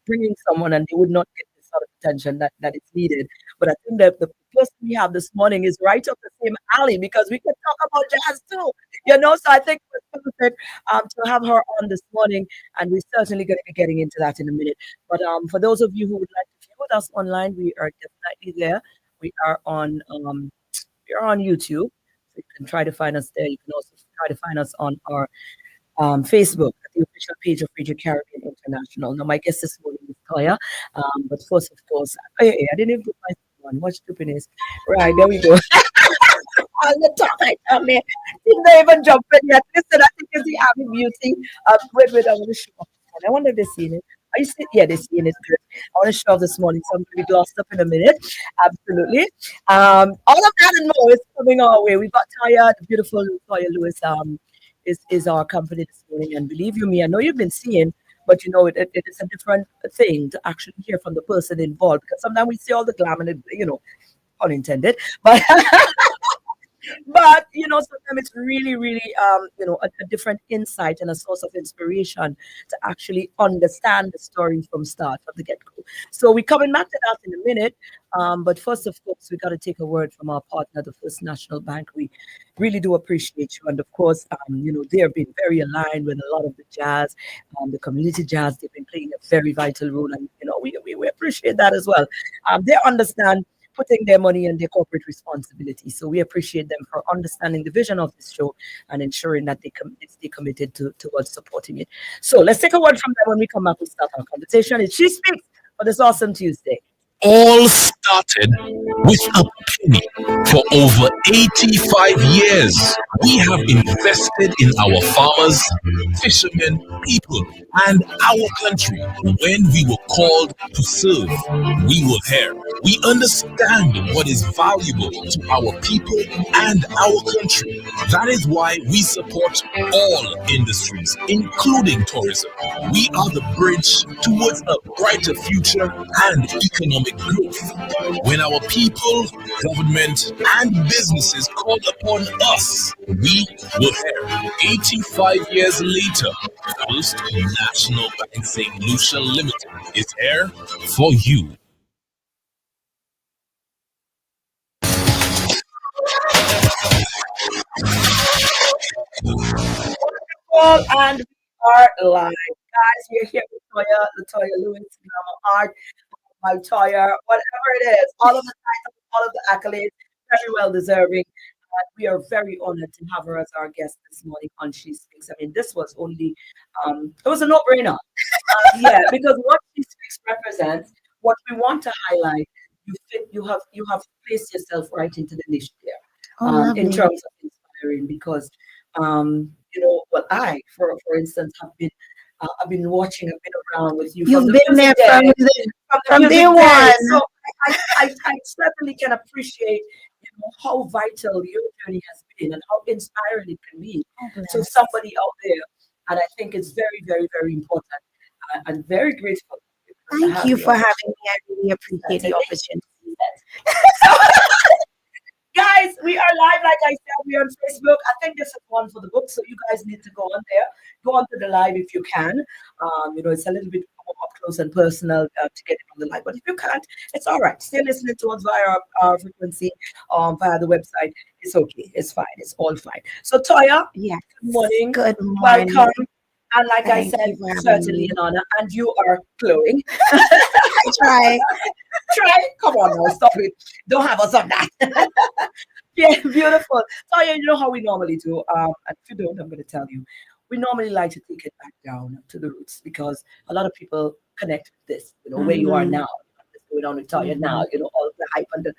bringing someone and they would not get the sort of attention that is needed. But I think that the person we have this morning is right up the same alley because we can talk about jazz too, So I think it was perfect to have her on this morning, and we're certainly going to be getting into that in a minute. But for those of you who would like to view with us online, we are definitely there. We are on YouTube, so you can try to find us there. You can also try to find us on our Facebook, the official page of Radio Caribbean International. Now, my guest this morning is Toya. But first, of course, hey, I didn't even put my on. What stupidness. Right, there we go. On the top right down there. Didn't even jump in yet. Listen, I think it's the Abbey Beauty. Wait, I want to show off. I wonder if they've seen it. Are you seeing? Yeah, they're seeing it. Good. I want to show off this morning, so I'm going to be glossed up in a minute. Absolutely. All of that and more is coming our way. We've got Toya, the beautiful Toya Lewis. Is our company this morning. And believe you me, I know you've been seeing, but it is a different thing to actually hear from the person involved because sometimes we see all the glam and unintended, but sometimes it's really, really, a different insight and a source of inspiration to actually understand the story from start, from the get-go. So we're coming back to that in a minute. But first, of course, we got to take a word from our partner, the First National Bank. We really do appreciate you. And of course, they have been very aligned with a lot of the jazz, the community jazz. They've been playing a very vital role. And, we appreciate that as well. They understand putting their money and their corporate responsibility. So we appreciate them for understanding the vision of this show and ensuring that they committed towards supporting it. So let's take a word from them when we come back. We start our conversation. It's She Speaks for this awesome Tuesday. All started with a penny. For over 85 years, we have invested in our farmers, fishermen, people, and our country. When we were called to serve, we were here. We understand what is valuable to our people and our country. That is why we support all industries, including tourism. We are the bridge towards a brighter future and economic growth. When our people, government, and businesses called upon us, we were here. 85 years later, First National Bank St. Lucia Limited is here for you. And we are live. Guys, we're here with Latoya Lewis, Glamour Art, my Toya, whatever it is, all of the titles, all of the accolades, very well deserving. And we are very honored to have her as our guest this morning on She Speaks. I mean, this was only, it was a no-brainer. Yeah, because what She Speaks represents, what we want to highlight, you have placed yourself right into the niche there, in terms of inspiring, because I, for instance, I've been watching, I've been around with you. You've been there from day one. So I certainly can appreciate how vital your journey has been and how inspiring it can be to somebody out there. And I think it's very, very, very important. I'm very grateful. Thank you for having me. I really appreciate the opportunity. Guys, we are live, like I said, we're on Facebook. I think this is one for the book, so you guys need to go on there. Go on to the live if you can. It's a little bit more up close and personal to get it on the live, but if you can't, it's all right. Still listening to us via our frequency, via the website. It's okay. It's fine. It's all fine. So, Toya, yeah. Good morning. Good morning. Welcome. And like I said, certainly an honor. And you are glowing. I try. Come on now, stop it. Don't have us on that. Yeah, beautiful. So yeah, you know how we normally do. And if you don't, I'm going to tell you. We normally like to take it back down to the roots because a lot of people connect with this, where you are now. Going on with Toya now, all the hype and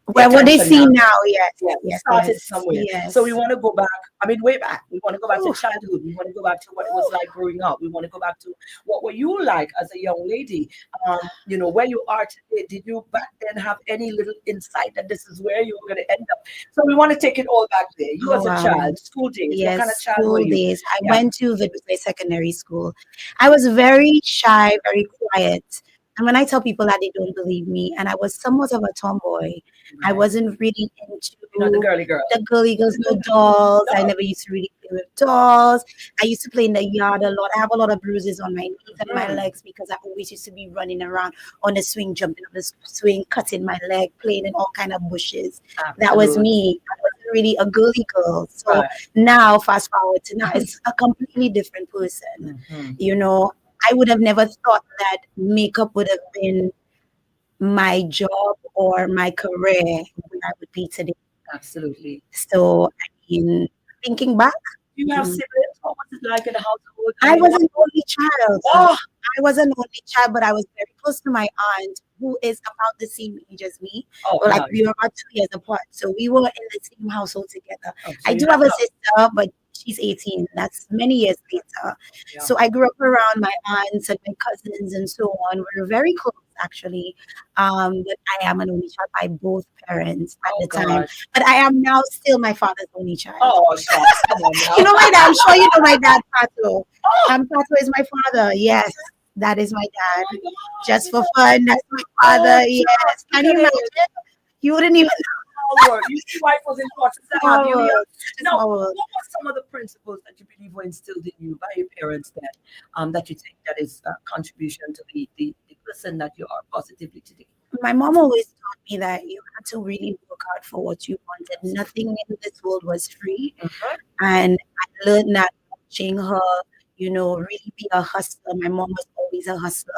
what they see now, yes. Started somewhere. Yes. So we want to go back. I mean, way back. We want to go back to childhood. We want to go back to what it was like growing up. We want to go back to what were you like as a young lady? Where you are today. Did you back then have any little insight that this is where you were going to end up? So we want to take it all back there. You as a child, school days. Yes, what kind of child school were you? days. I went to Vidway Secondary School. I was very shy, very quiet. And when I tell people that, they don't believe me. And I was somewhat of a tomboy. I Right. wasn't really into You're not the girly girl. the girly girls, no dolls. I No. never used to really play with dolls. I used to play in the yard a lot. I have a lot of bruises on my knees and my Mm. legs because I always used to be running around on the swing, jumping on the swing, cutting my leg, playing in all kind of bushes. That was Absolutely. me. I wasn't really a girly girl. So Right. now, fast forward to now, it's a completely different person. Hmm. You know, I would have never thought that makeup would have been my job or my career where I would be today. Absolutely. So, I mean, thinking back, Do you have mm, siblings? What was it like in the household? I I mean, was what? an only child. Oh, I was an only child, but I was very close to my aunt, who is about the same age as me. oh, Well, like nice. we were about 2 years apart, so we were in the same household together. Oh, so I you do had have a love. sister, but she's 18. That's many years later. Yeah. So I grew up around my aunts and my cousins and so on. We were very close, actually. But I am an only child by both parents at Oh the time. gosh. But I am now still my father's only child. Oh shucks. Come on You now. know my dad. I'm sure you know my dad, Pato. Pato is my father. Yes, that is my Oh dad. my God. Just for fun, that's my Oh father. Yes. shucks. Can Look you at it. imagine? You wouldn't even Small world. You see why it was important to have small you here. world. Such a Now, small what world. were some of the principles that you believe were instilled in you by your parents that you think that is a contribution to the person that you are positively today? My mom always taught me that you had to really work hard for what you wanted. Nothing in this world was free. Mhm. And I learned that watching her, really be a hustler. My mom was always a hustler,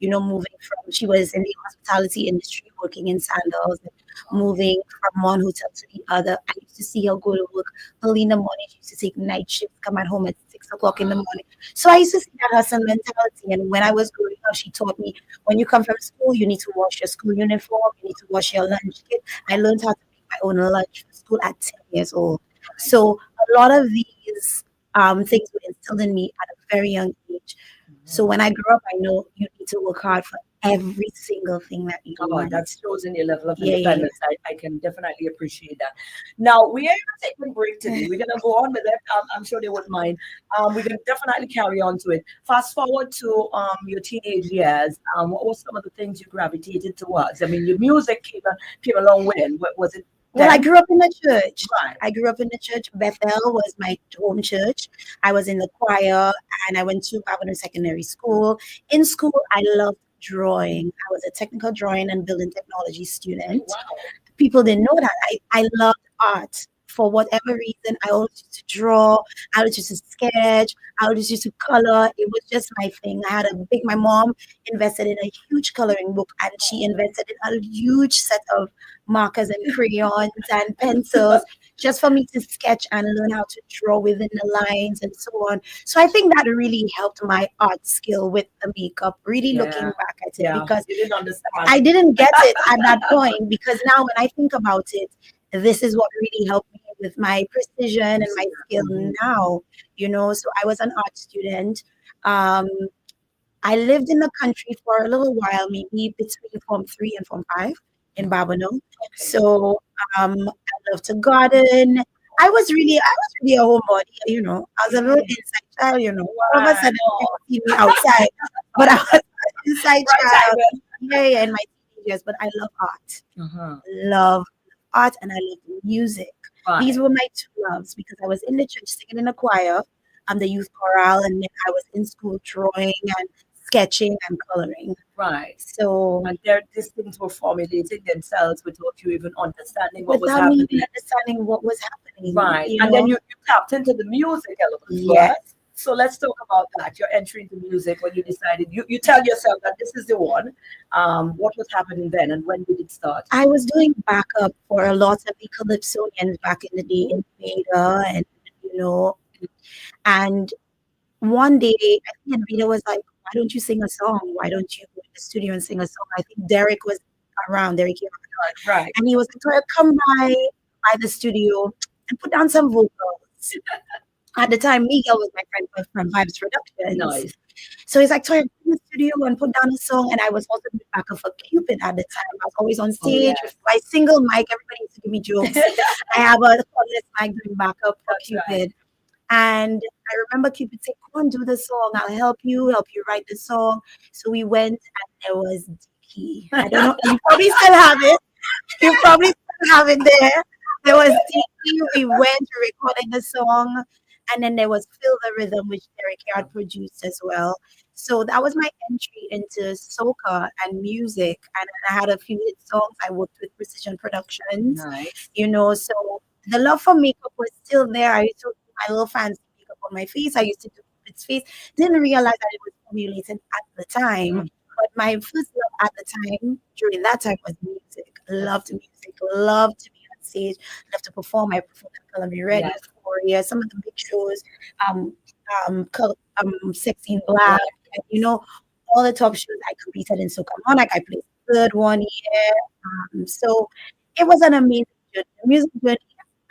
moving from, she was in the hospitality industry, working in sandals, and moving from one hotel to the other. I used to see her go to work early in the morning. She used to take night shifts, come at home at 6 o'clock in the morning. So I used to see that hustle mentality. And when I was growing up, she taught me when you come from school, you need to wash your school uniform, you need to wash your lunch kit. I learned how to make my own lunch for school at 10 years old. So a lot of these things were instilled in me at a very young age. So when I grow up, I know you need to work hard for every single thing that you Oh, want. that shows in your level of Yeah, yeah, yeah. independence. I can definitely appreciate that. Now, we are taking a break today. We're going to go on with it. I'm sure they wouldn't mind. We're going to definitely carry on to it. Fast forward to your teenage years. What were some of the things you gravitated towards? I mean, your music came along when? What was it Well, I then? grew up in the church. Right. I grew up in the church. Bethel was my home church. I was in the choir and I went to Babylon Secondary School. In school, I loved drawing. I was a technical drawing and building technology student. Wow. People didn't know that. I loved art. For whatever reason, I always used to draw, I always used to sketch, I always used to color. It was just my thing. My mom invested in a huge coloring book and she invested in a huge set of markers and crayons and pencils just for me to sketch and learn how to draw within the lines and so on. So I think that really helped my art skill with the makeup, really looking Yeah. back at it, Yeah. because You didn't understand. I didn't get it at that point, because now when I think about it, this is what really helped me with my precision and my skill Mhm. now, So I was an art student. Um, I lived in the country for a little while, maybe between Form 3 and Form 5 in Babonneau. Okay. So I love to garden. I was really a homebody, I was a little inside child, All of a sudden Wow. people see me outside, but I was an inside Right child. time. Yeah, yeah, in my teenagers, but I love art. Uh-huh. Love art and I love music. These Right. were my two loves because I was in the church singing in the choir, the youth chorale, and then I was in school drawing and sketching and coloring. Right. So And these things were formulating themselves without you even understanding what was without me even happening. understanding what was happening, Right. And then you tapped into the music element, right? Yes. So let's talk about that. Your entry into music when you decided you tell yourself that this is the one. What was happening then and when did it start? I was doing backup for a lot of the calypsonians back in the day in Veda, and you know, and one day I think Veda was like, "Why don't you sing a song? Why don't you go to the studio and sing a song?" I think Derek was around. Derek came around, Right. and he was like, "Toya, come by the studio and put down some vocals." At the time, Miguel was my friend from Vibes Productions. Nice. So he's like, Toya, go to the studio and put down a song. And I was also doing backup for Cupid at the time. I was always on Oh stage with yes. my single mic. Everybody used to give me jokes. I have a cordless mic doing backup for That's right. Cupid. And I remember Cupid said, "Come on, do the song. I'll help you write the song." So we went, and there was Dicky. I don't know. You probably still have it. You probably still have it there. There was Dicky. We went, we recorded the song, and then there was Feel the Rhythm, which Derek had produced as well. So that was my entry into soca and music. And I had a few hit songs. I worked with Precision Productions, Nice. so the love for makeup was still there. I used to do my little fancy makeup on my face. I used to do its face. Didn't realize that it was formulated at the time. Mm. But my first love at the time, during that time, was music. Loved music. Loved to be on stage. Loved to perform. I performed at Color Me Ready, Yes. Euphoria, some of the big shows, um, Sexy in Black, and, all the top shows. I competed in Soca Monarch. I placed third one year. So it was an amazing journey. The music journey,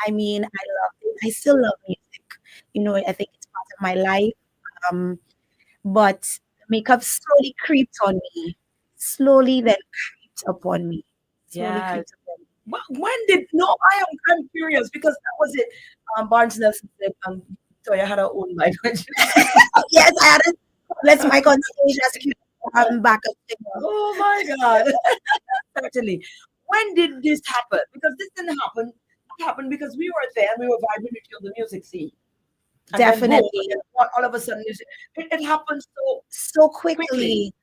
I mean, I loved it. I still love music. I think it's part of my life. Um, but makeup slowly creeped on me. Slowly then creeped upon me. Slowly Yeah. creeped upon me. When did no? I'm curious because that was it. Barnes Nelson said Toya had her own life. Yes, I had a let's mic on stage as cute backup singer. Oh my God. Certainly. When did this happen? Because this didn't happen. It happened because we were there and we were vibing with the music scene. And then boom, and Definitely. then all of a sudden it happened so So quickly. quickly.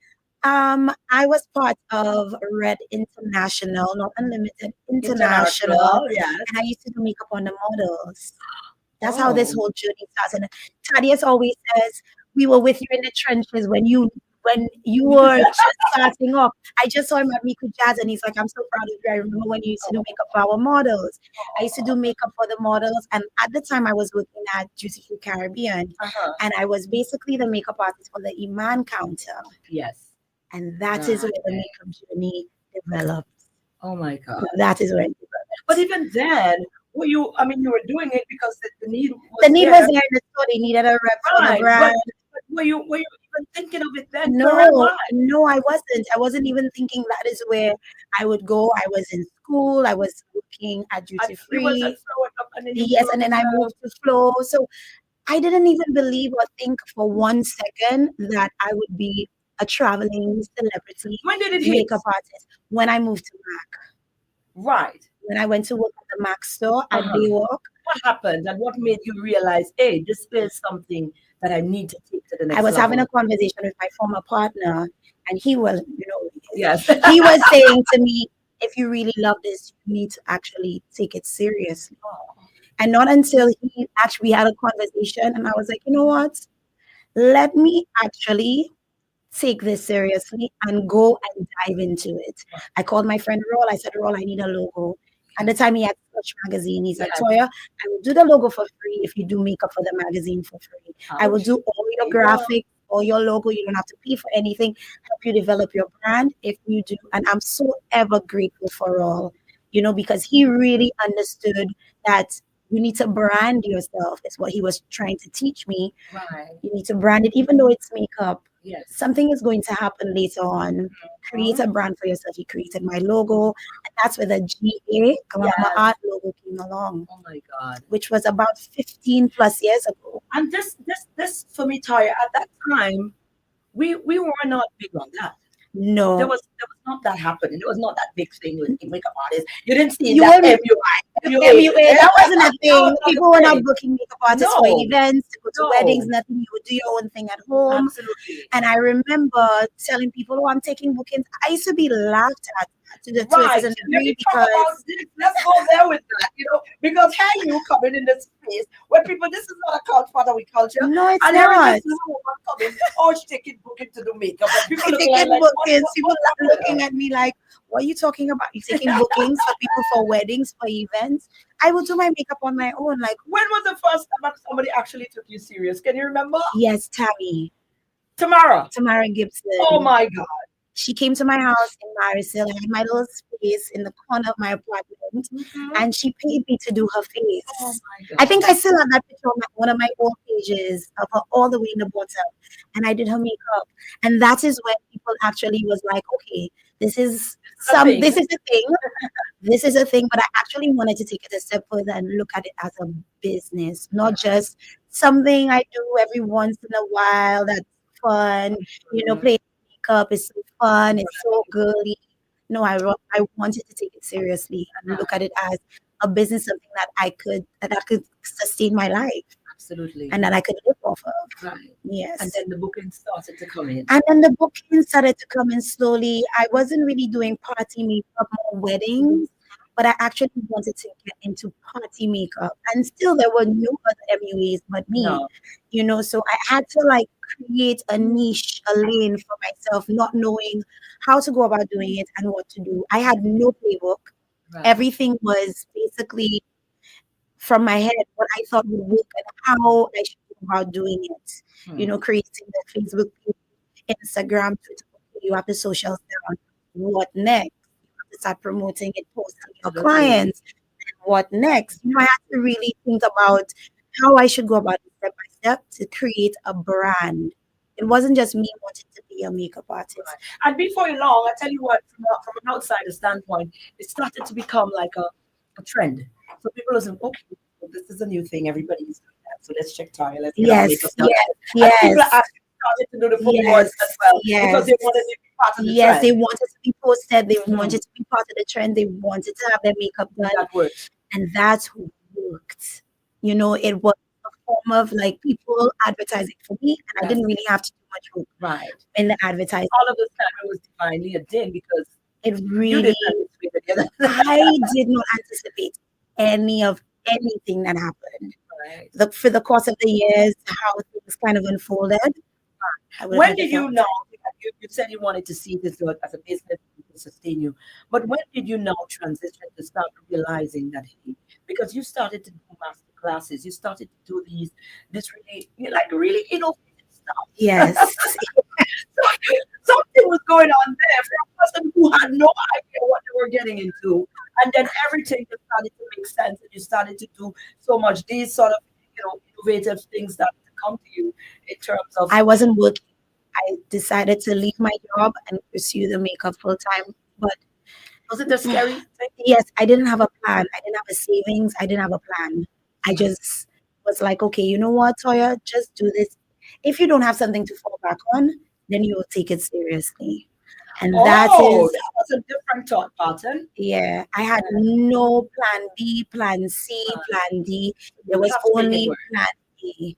I was part of Red International, not Unlimited International, International, yes. and I used to do makeup on the models. That's how this Oh. whole journey starts. And Thaddeus always says, "We were with you in the trenches when you were just starting off." I just saw him at Miku Jazz, and he's like, "I'm so proud of you. I remember when you used to do makeup for our models." I used to do makeup for the models, and at the time, I was working at Juicy Fruit Caribbean, Uh-huh. and I was basically the makeup artist for the Iman counter, Yes. and that is where the makeup journey developed. Oh my God. That is where it But developed. even then, you were doing it because the need The was need was there. there in the store. They needed a rep for the Right. brand. But were you even thinking of it then? Career No, wise. no, I wasn't. I wasn't even thinking that is where I would go. I was in school. I was working at Duty You was at Free. Flow Up and then you Yes, and then I moved. moved to Flow. So I didn't even believe or think for 1 second that I would be a traveling celebrity When did it hit? makeup artist when I moved to Mac. Right. When I went to work at the Mac store at Uh-huh. Baywalk, What happened and what made you realize, hey, this is something that I need to take to the I next was having level? a conversation with my former partner, and he was, Yes. he was saying to me, "If you really love this, you need to actually take it seriously." And not until he actually had a conversation, and I was like, "You know what? Let me actually take this seriously and go and dive into it." I called my friend Roll. I said, "Roll, I need a logo." At the time, he had Touch magazine. He's like, Yes. "Toya, I will do the logo for free if you do makeup for the magazine for free. I will Ouch. do all your There you go. graphics, all your logo. You don't have to pay for anything. Help you develop your brand if you do." And I'm so ever grateful for Roll, because he really understood that you need to brand yourself. Is what he was trying to teach me. Right. You need to brand it, even though it's makeup. Yes. Something is going to happen later on. Create a brand for yourself. He created my logo, and that's where the GA Glamour Yes. Art logo came along, Oh my God. which was about 15 plus years ago. And this for me, Taya, at that time, we were not big on that. No, There was not that happening. There was not that big thing with makeup artists. You didn't see you that were MUA. That wasn't a That thing. was not People a were not thing. booking makeup artists for No. events, to go to No. weddings, nothing. You would do your own thing at home. Absolutely. And I remember telling people, "Oh, I'm taking bookings." I used to be laughed at to a Right. certain Let degree me talk about because this. Let's go there with that, because here you coming in this space where people, this is not a cult part of we culture. no, it's And here is not. this little woman coming, oh, she taking booking to do makeup. And people I looking taking like bookings. People what's up with looking her? at me like, "What are you talking about? You taking bookings for people for weddings, for events?" I will do my makeup on my own. Like, When was the first time that somebody actually took you serious? Can you remember? yes, Tamara Gibson. Oh my God. She came to my house in Marisol. I had my little space in the corner of my apartment, and she paid me to do her face. Oh my God. I think I still have that picture on one of my old pages of her all the way in the bottom, and I did her makeup. And that is when people actually was like, "Okay, this is a thing. this is a thing. This is a thing, but I actually wanted to take it a step further and look at it as a business, not just something I do every once in a while that's fun. Playing makeup is so fun, it's so girly. No, I wanted to take it seriously and look at it as a business, something that I could sustain my life Absolutely. and that I could live off of. Right. Yes. And then the bookings started to come in. And then the bookings started to come in slowly. I wasn't really doing party makeup, more weddings, but I actually wanted to get into party makeup. And still, there were no other MUAs but me. No. So I had to like create a niche, a lane for myself, not knowing how to go about doing it and what to do. I had no playbook. Right. Everything was basically from my head, what I thought would work and how I should go about doing it. Creating the Facebook page, Instagram, Twitter. You have the socials down. What next? You have to start promoting it, posting your clients. What next? I had to really think about how I should go about it step by step to create a brand. It wasn't just me wanting to be a makeup artist. Right. And before long, I tell you what, from an outsider standpoint, it started to become like a trend. So people listen, okay, this is a new thing. Everybody's doing that. So let's check Toya. Let's get our makeup done. And people are actually started to do the food wars as well because they wanted to be part of the trend. They wanted to be posted. They wanted to be part of the trend. They wanted to have their makeup done. That worked. And that's what worked. It was a form of like people advertising for me, and I didn't really have to do much work. Right. In the advertising. All of this time it was divinely a thing because it really I did not anticipate anything that happened. Right. For the course of the years, how things kind of unfolded. When did you know? You said you wanted to see this as a business to sustain you, but when did you now transition to start realizing that because you started to do master classes, you started to do this really innovative stuff. Yes. Something was going on there for a person who had no idea what they were getting into, and then everything just started to make sense, and you started to do so much these sort of innovative things that come to you in terms of. I wasn't working. I decided to leave my job and pursue the makeup full time. But was it a scary thing? Yes, I didn't have a plan. I didn't have a savings. I didn't have a plan. I just was like, okay, you know what, Toya, just do this. If you don't have something to fall back on, then you will take it seriously. And that was a different thought pattern. Yeah, I had no plan B, plan C, plan D. There was only plan A.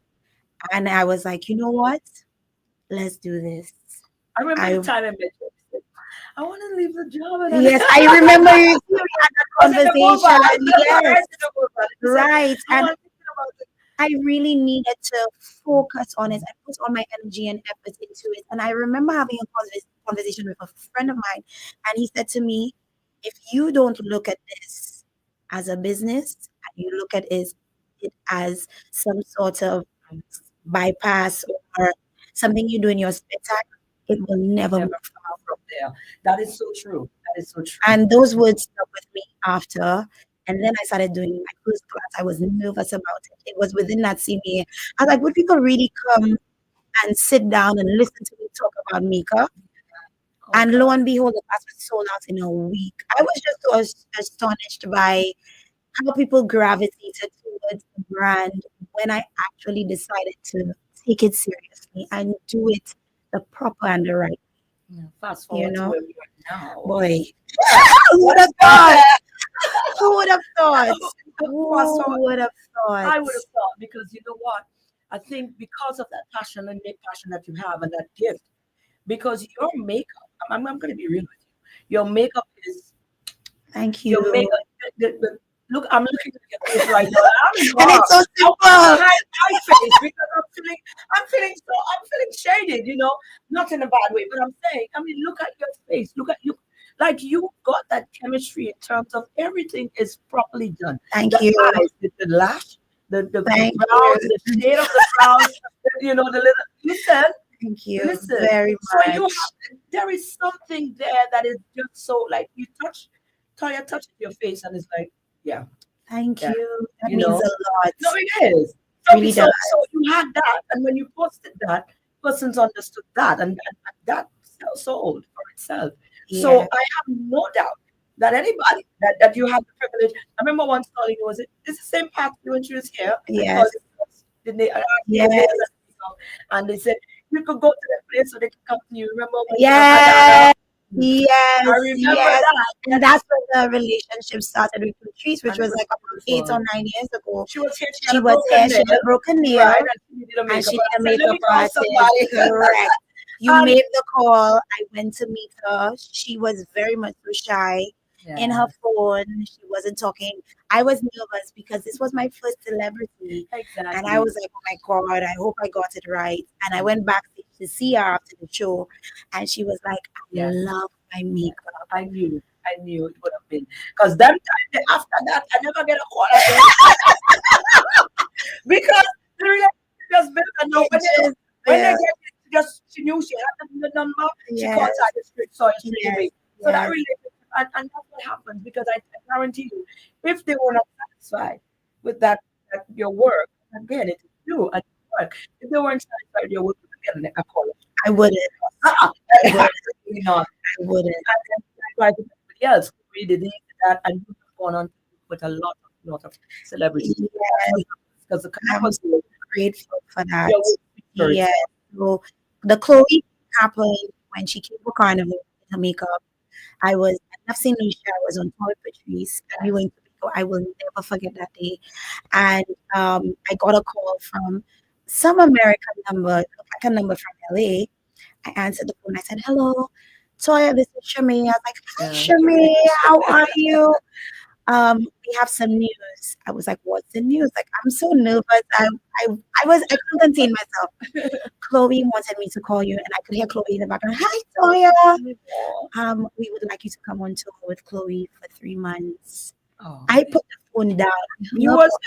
And I was like, you know what? Let's do this. I remember the time I met you. I want to leave the job. Yes, I remember we had that conversation. Yes, right. And I really needed to focus on it. I put all my energy and efforts into it. And I remember having a conversation with a friend of mine, and he said to me, if you don't look at this as a business and you look at it as some sort of bypass or something you do in your spare time, it will never move from there. That is so true. That is so true. And those words stuck with me after. And then I started doing my first class. I was nervous about it. It was within that same year. I was like, would people really come and sit down and listen to me talk about makeup? And lo and behold, the class was sold out in a week. I was just so astonished by how people gravitated towards the brand when I actually decided to take it seriously and do it the proper and the right way. Fast forward to where we are now. Boy, who would have thought? Who would have thought? Who would have thought? I would have thought, because you know what? I think because of that passion and passion that you have and that gift, because your makeup, I'm going to be real with you. Your makeup is. Thank you. Your makeup. Look, I'm looking at your face right now, and it's so simple. My face, because I'm feeling shaded. Not in a bad way, but I'm saying, look at your face. Look at you. Like you got that chemistry in terms of everything is properly done. Thank you. Eyes, the lash, the brows, the shade of the brows, the little. Listen. Thank you very much. So there is something there that is just so like you Toya touches your face and it's like, yeah. Thank you. That means a lot. No, it is. Really does. So you had that, and when you posted that, persons understood that, and that sold for itself. So Yeah. I have no doubt that anybody that you have the privilege. I remember once calling you, was it? It's the same party when she was here. I called Yes. you first, didn't they? I asked you your nails Yes. and stuff, and they said you could go to that place so they could come to you. Remember when Adana? Yes. Hmm. I Yes. remember Yes. that. And that's when the relationship started with Patrice, which And it was was like about eight or beautiful. 9 years ago. She was here, she had She a was broken here, she nail, had a broken nail, right? And she needed a and makeup. she And did I a said, let makeup me call artist. somebody. Correct. You And made the call. I went to meet her. She was very much so shy in yeah, her phone. She wasn't talking. I was nervous because this was my first celebrity. And I exactly. was like, oh my God, I hope I got it right. And I went backstage to see her after the show. And she was like, I Yes, love my yes. makeup. I knew it would have been. Because that time, after that, I never get a call again. Because the relationship just built. And now It just when they built. get it, just she knew she had the number, she Yes, contacted the street so straight yes, away. So that yes, relationship, and that's what happens because I guarantee you, if they were not satisfied with that your work, again, it is you and your work. If they weren't satisfied with your work, you would get a call. I wouldn't. Uh-uh. I wouldn't. Absolutely not. I wouldn't. And then likewise with everybody else who really did that, and you have gone on to with a lot of celebrities. Yes, Because the I'm connect so grateful for that. your work speaks for Yes. itself. So the Chloe happened when she came for Carnival with her makeup. I've seen Lucia, I was on tour with Patrice, and we went to Mexico. I will never forget that day. And I got a call from some American number, like a number from LA. I answered the phone. I said, "Hello, Toya, this is Shami." I was like, "Hi, Yeah. Shami, how are you? We have some news." I was like, "What's the news?" Like, I'm so nervous. I, I couldn't contain myself. Chloe wanted me to call you, and I could hear Chloe in the background. Hi, Toya. Oh, We would like you to come on tour with Chloe for 3 months. oh, I put the phone down. I you hung up. was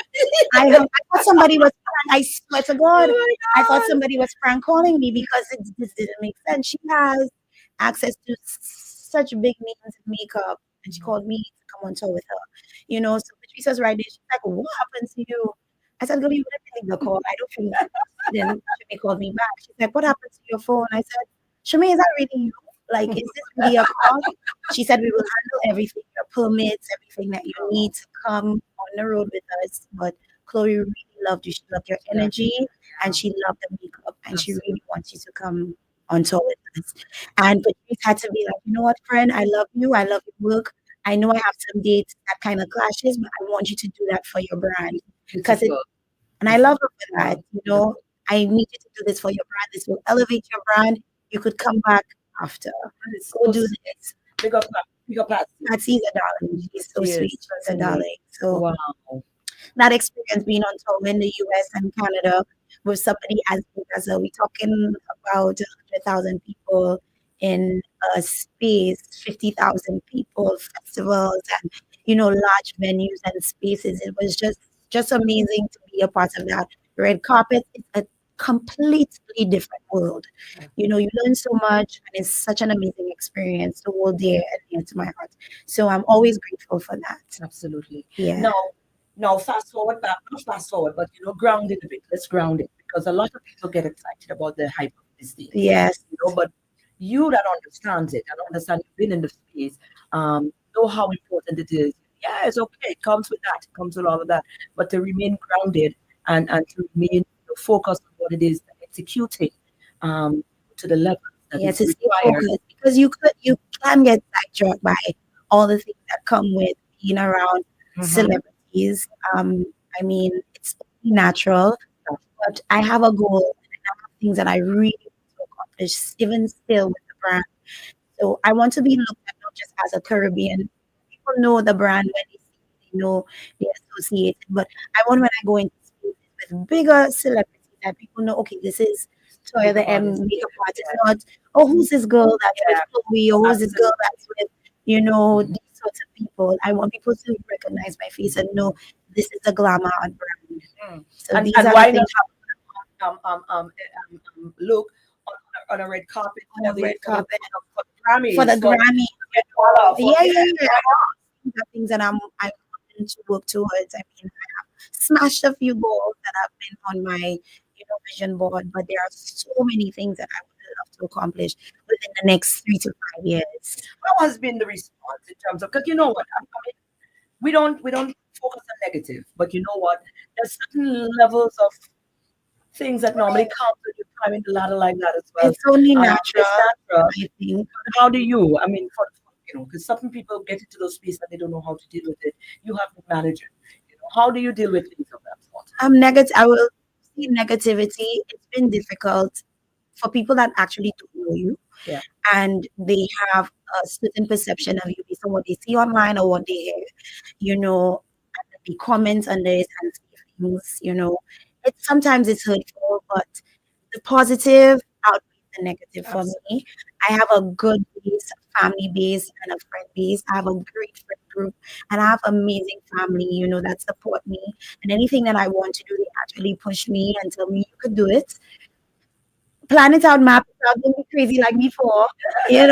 I thought somebody was. I swear to God, oh I thought my somebody was prank calling me because this didn't make sense. She has access to such big names in makeup, and she God. called me to come on tour with her. So Patrice was right there. She's like, "What happened to you?" I said, "Girl, you didn't take the call. I don't feel that." Then Shami called me back. She's like, "What happened to your phone?" I said, "Shami, is that really you? Like, is this really a call?" She said, "We will handle everything, your permits, everything that you need to come on the road with us." But Chloe really loved you. She loved your Yeah, energy and yeah, she loved the makeup and she absolutely. really wants you to come on tour with us. And Patrice had to be like, "You know what, friend? I love you. I love your work. I know I have some dates that kind of clashes, but I want you to do that for your brand." Because Beautiful. and I Beautiful. love her for that. Beautiful. I need you to do this for your brand. This will elevate your brand. You could come back after. And it's Go so do sweet. this. Big up Patsy. Patsy's a darling. She's so She is, sweet. She's a certainly. darling. So Wow. that experience being on tour in the US and Canada with somebody as big as her. We're talking about 100,000 people in a space, 50,000 people, festivals, and large venues and spaces. It was just amazing to be a part of that. Red carpet is a completely different world. You learn so much, and it's such an amazing experience to hold dear and near to my heart. So I'm always grateful for that. Absolutely. Yeah. Now fast forward back, not fast forward, but ground it a bit. Let's ground it because a lot of people get excited about the hype of these things. Yes. But you that understands it and understand you've been in the space, know how important it is. Yeah, it's okay. It comes with that. It comes with all of that. But to remain grounded and to remain focused on what it is and executing to the level that Yeah, is to stay required. focused because you can get sidetracked by all the things that come with being around Mhm. celebrities. I mean, it's only natural, but I have a goal and I have things that I really want to accomplish, even still with the brand. So I want to be looked at not just as a Caribbean. People know the brand when they see it, they know they associate it. But I want when I go into spaces with bigger celebrities that people know, okay, this is Toya the Makeup M artist. makeup artist, not oh who's this girl that's with Yeah, Chloe or who's this girl absolutely. that's with, these sorts of people. I want people to recognize my face and know this is a glamour art brand. Mm. So And these are the why not things look on a red carpet on a red carpet for the Grammys for the for Grammy. for Yeah, yeah, yeah. These are things that I'm wanting to work towards. I mean, I have smashed a few goals that have been on my, vision board, but there are so many things that I would love to accomplish within the next 3 to 5 years. How has been the response in terms of, because you know what, I mean, we don't focus on negative, but you know what, there's certain levels of things that normally come when you climb in the ladder like that as well. It's only natural, It's natural. I think. How do you? I mean, because certain people get into those spaces and they don't know how to deal with it. You have to manage it. How do you deal with things of that sort? I'm negative. I will see negativity. It's been difficult for people that actually don't know you, Yeah. and they have a certain perception of you based on what they see online or what they hear. You know, and the comments under it and say things. It's sometimes it's hurtful, but the positive outweighs the negative for me. I have a good base, family base, and a friend base. I have a great friend group, and I have amazing family, that support me. And anything that I want to do, they actually push me and tell me you could do it. Plan it out, map it out, don't be crazy like me for, but I'm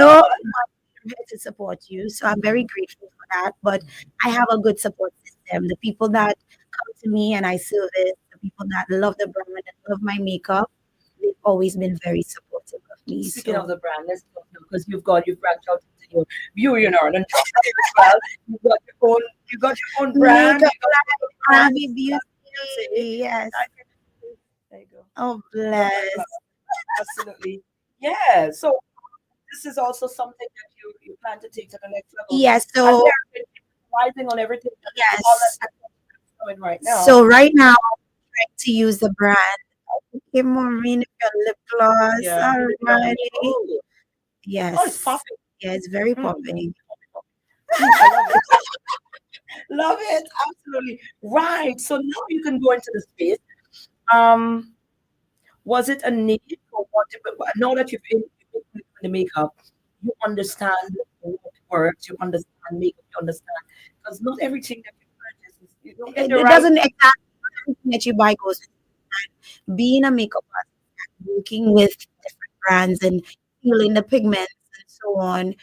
here to support you. So I'm very grateful for that. But I have a good support system. The people that come to me and I service, the people that love the brand and love my makeup, they've always been very supportive of me. Speaking of the brand, let's talk now because you've branched out into your beauty and chocolate as well. You got your own brand. Makeup You got line, your Abby Beauty. Yes. There you go. Oh, bless. Absolutely. Yeah. So this is also something that you plan to take to the next level. Yes. And So, they're capitalizing on everything. All yes. that is coming right now. So right now, I'm trying to use the brand. Okay, Mareen, your lip gloss. Yeah. Alrighty. Oh, it's Yes. popping. Yeah, it's very Mm. popping. I love it. Love it. Absolutely. Right. So now you can go into the space. Um, was it a need for wanting, but now that you've been doing the makeup, you understand what works, you understand makeup, you understand. Because not everything that you purchase is, you don't get It, the it right. doesn't exactly everything that you buy goes with the brand. Being a makeup artist, and working with different brands and feeling the pigments and so on,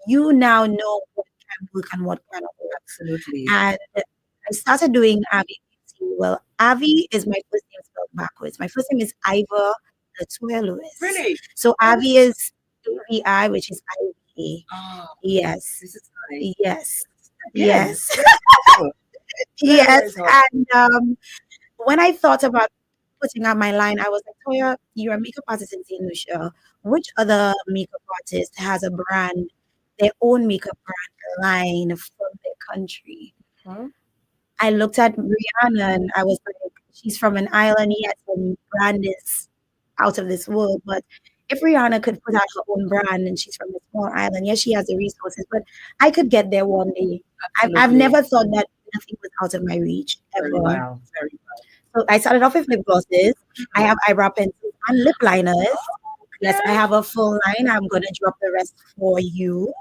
you now know what can work and what cannot work. Absolutely. And I started doing Avi Beauty. Well, Avi is my first name spelled backwards. My first name is Ivor Latoya Lewis. Really? So Avi is AVI, which is IVA. Ah, Yes. this is nice. Yes. Again, Yes. very thoughtful. Very, Yes. very thoughtful. And when I thought about putting out my line, I was like, Toya, you're a makeup artist in St. Lucia. Which other makeup artist has a brand, their own makeup brand line from their country? Hmm? I looked at Rihanna and I was like, she's from an island. Yes, and brand is out of this world. But if Rihanna could put out her own brand and she's from a small island, yes, she has the resources, but I could get there one day. I've Absolutely. never thought that nothing was out of my reach Very ever. well. Very well. So I started off with lip glosses. I have eyebrow pencils and lip liners. Yes, I have a full line. I'm gonna drop the rest for you.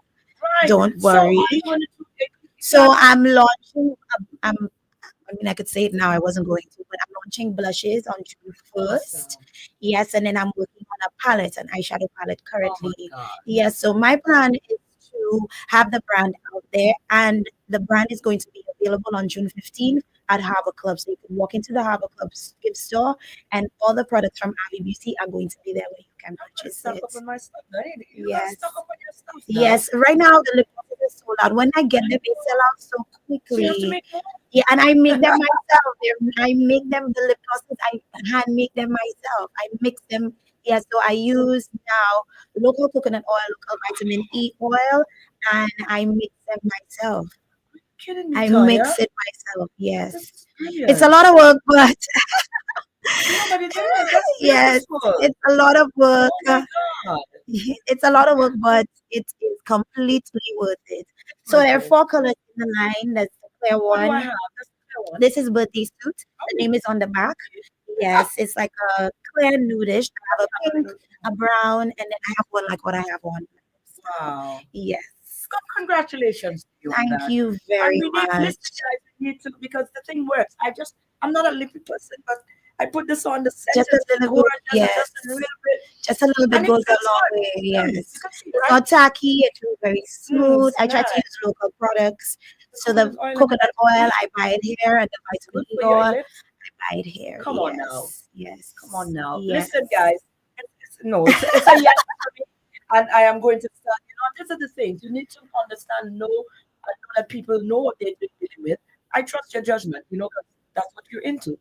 Right. Don't So worry. are you going to So I'm launching. I mean, I could say it now. I wasn't going to, but I'm launching blushes on June 1st. Awesome. Yes, and then I'm working on a palette, an eyeshadow palette Oh my currently. God. Yes, so my plan is to have the brand out there, and the brand is going to be available on June 15th at Harbor Club. So you can walk into the Harbor Club gift store, and all the products from Avi Beauty are going to be there where you can purchase Stock it. up on my stuff. You gotta Yes. stock up on your stuff now. Yes, right now the lip glosses are sold out. When I get them, they sell out so So you have to quickly. make more. Yeah, and I make them myself. I make them the lip glosses. I hand make them myself. I mix them. Yeah, so I use now local coconut oil, local vitamin E oil, and I mix them myself. Kidding me, I Toya? mix it myself. This Yes, is it's a brilliant. lot of work, but No, but it is. That's yes, beautiful. it's a lot of work. Oh my God. It's a lot of work, but it is completely worth it. So there are Perfect. 4 colors in the line. That's the clear What do I one. have? That's the clear one. This is birthday suit. The Oh, name is on the back. okay. Yes, it's like a clear nudish. I have a pink, a brown, and then I have one like what I have on. Wow. Yes. Congratulations to you on Thank that. you And very we need, listen, much. guys, we need to, because the thing works. I'm not a lippy person, but I put this on the Just sentence a little gorgeous, bit, and yes. just a little bit. Just a little bit And it goes a feels long good. way. You Yes. can see, It's right? not tacky. It feels very smooth. I try to Nice. use local products. The So the coconut oil and coconut oil, I buy it here, and the good vitamin E for your oil, lips. I buy it here. Come on now. Yes. Yes. Come on now. Yes. Listen, guys. no, it's a yes for me, and I am going to start. These are the things you need to understand, know, and know that people know what they're dealing with. I trust your judgment, 'cause that's what you're into.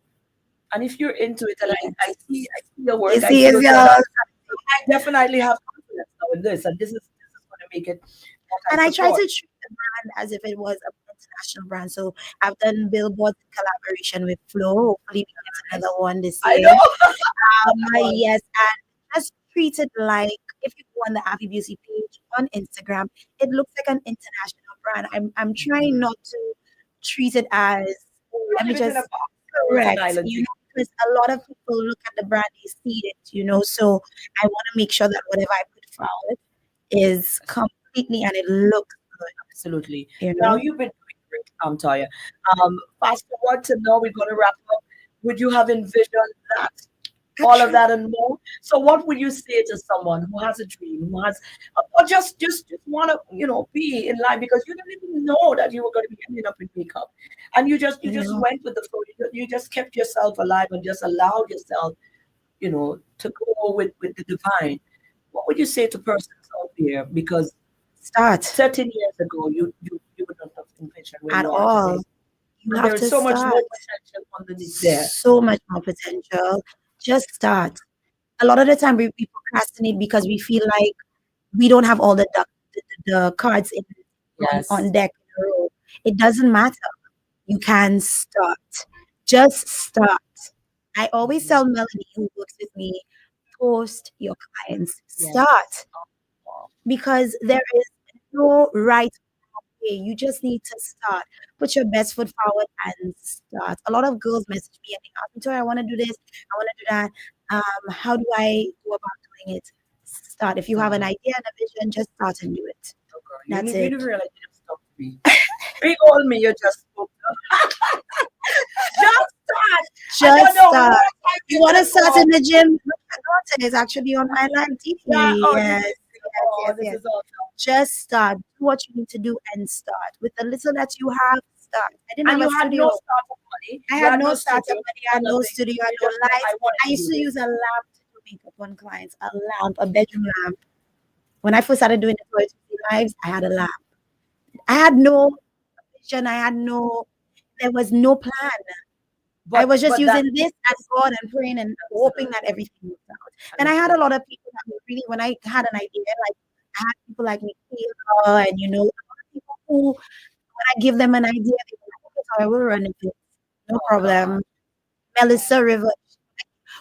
And if you're into it, and I see your You work, I see, see it's what you're yours. about, I definitely have confidence now in this, and this is going to make it what I And I try to support. treat the brand as if it was an international brand. So I've done billboards in collaboration with Flo. Hopefully, we get another one this I year. know. Yes, and just treat it like if you go on the Avi Beauty page on Instagram, it looks like an international brand. I'm trying not to treat it as, We let don't me live it in a just box. No, it's an correct, island thing. because a lot of people look at the brand, they see it. So I want to make sure that whatever I put forward is completely and it looks good, Absolutely. you Now know. you've been doing great, Toya. Fast forward to now, we're going to wrap up. Would you have envisioned that, all of Actually, that and more? So, what would you say to someone who has a dream, who has, or just want to, be in line because you didn't even know that you were going to be ending up in makeup, and you you just know, went with the flow. You just kept yourself alive and just allowed yourself, to go with the divine. What would you say to persons out there? Because start 13 years ago, you would not have envisioned where at you are all. today. You And have there is to so much more start. potential underneath there. So much more potential. Just start. A lot of the time we procrastinate because we feel like we don't have all the cards on Yes. deck in a row. It doesn't matter. You can start. Just start. I always Mhm. tell Melanie, who works with me, post your clients. Yes. Start, Wow. because there is no right way. You just need to start. Put your best foot forward and start. A lot of girls message me and they ask me, Tori, I want to do this, I want to do that. How do I go about doing it? Start. If you have an Start. idea and a vision, just start and do it. Oh, girl. That's You it. didn't realize you just spoke to me. We all me, you just spoke to. Just start. I don't Just know start. what I You can want to do start more. in the gym? Look, my daughter is actually on my live Yeah. TV. Oh, Yes, oh, this yes. is awesome. Just start. Do what you need to do and start. With the little that you have, start. I didn't And have you a had studio. no startup money. I You had had no no startup studio. money. I You had had no nothing. studio. I had You no just said, I lights. wanted I to used do to use this. a lamp to do makeup on clients. A lamp, a bedroom lamp. When I first started doing the Toys lives, I had a lamp. I had no vision. I had no. There was no plan. I was just But that using this and God and praying and hoping absolutely that everything worked out. And I had a understood. lot of people that were really, when I had an idea, like I had people like Michaela and a lot of people who, when I give them an idea, they were like, okay, so I will run it. No Oh God. problem. Melissa River.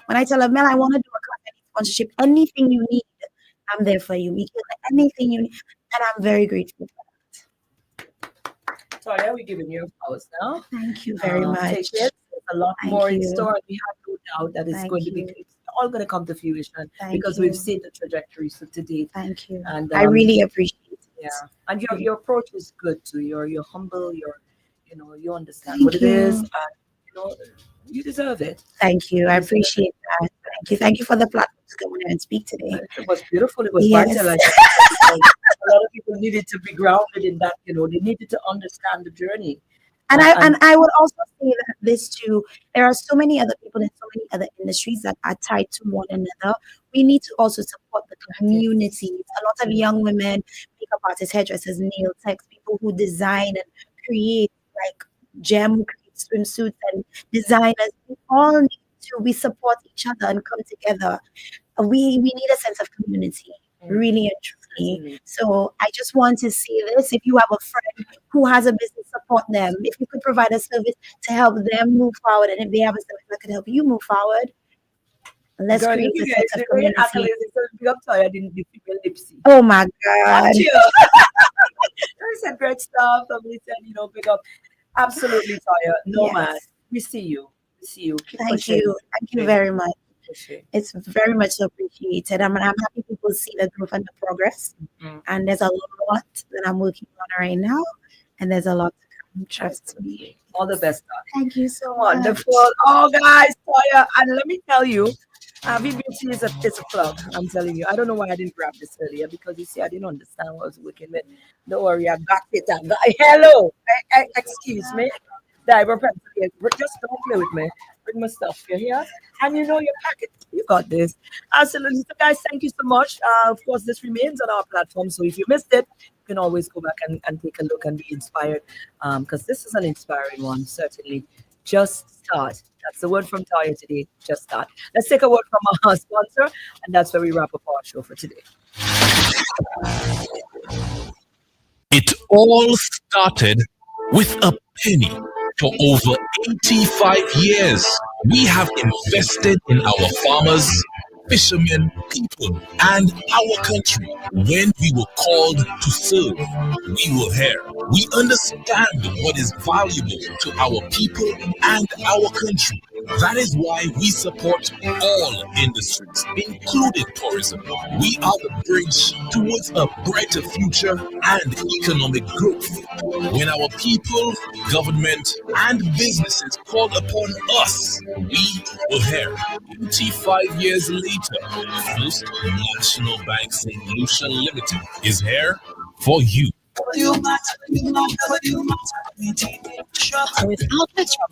When I tell her, Mel, I want to do a class, I need sponsorship, anything you need, I'm there for you. Michaela, anything you need. And I'm very grateful for So yeah, we're giving you a pause now. that. Thank you very Take much. it. There's a lot more Thank in you. store, and we have no doubt that it's going Thank to be you. it's all going to come to fruition Thank because we've you. seen the trajectory to date. Thank you. And I really appreciate yeah, it. and your Really. your approach is good too. You're humble. You understand what Thank it is, you. and you know you deserve it. Thank you. You I deserve it. appreciate that. Thank you. Thank you for the platform to come on here and speak today. It was beautiful. It was Yes. vitalizing because a lot of people needed to be grounded in that. They needed to understand the journey, And and I would also say that this too, there are so many other people in so many other industries that are tied to one another. We need to also support the communities. A lot of young women, makeup artists, hairdressers, nail techs, people who design and create like gem who create swimsuits and designers. We all need to we support each other and come together. We need a sense of community, really and truly. certainly. So I just want to see this. If you have a friend who has a business, support them. If you could provide a service to help them move forward, and if they have a service that could help you move forward, let's Girl, look create at a you sense guys. of You're going community. accolades. It's a big up tired in the female lipsy. Oh my God. Aren't you? You said great stuff. Somebody said, big up. Absolutely, Taya. No man. Yes. We see you. We see you. Keep Thank pushing. you. Thank you Pushing. very much. Pushing. It's very much appreciated. I'm happy people see the growth and the progress. Mm. And there's a lot that I'm working on right now. And there's a lot to come. Trust me. All the best, darling. Thank you so much. Wonderful. Oh, guys, Toya, and let me tell you, VBT is a plug. I'm telling you. I don't know why I didn't grab this earlier because you see, I didn't understand what I was working with. Don't worry, I got it. Hello. Excuse me. Diver pencil here. Just don't play with me. Bring my stuff. You hear? And you know your packet. You got this. Absolutely. So, guys, thank you so much. Of course, this remains on our platform. So if you missed it, you can always go back and take a look and be inspired. Because this is an inspiring one, certainly. Just start. That's the word from Taya today. Just start. Let's take a word from our sponsor, and that's where we wrap up our show for today. It all started with a penny. For over 85 years, we have invested in our farmers, fishermen, people, and our country. When we were called to serve, we were here. We understand what is valuable to our people and our country. That is why we support all industries, including tourism. We are the bridge towards a brighter future and economic growth. When our people, government, and businesses called upon us, we were here. 85 years later, First National Bank St. Lucia Limited is here for you. With outlets from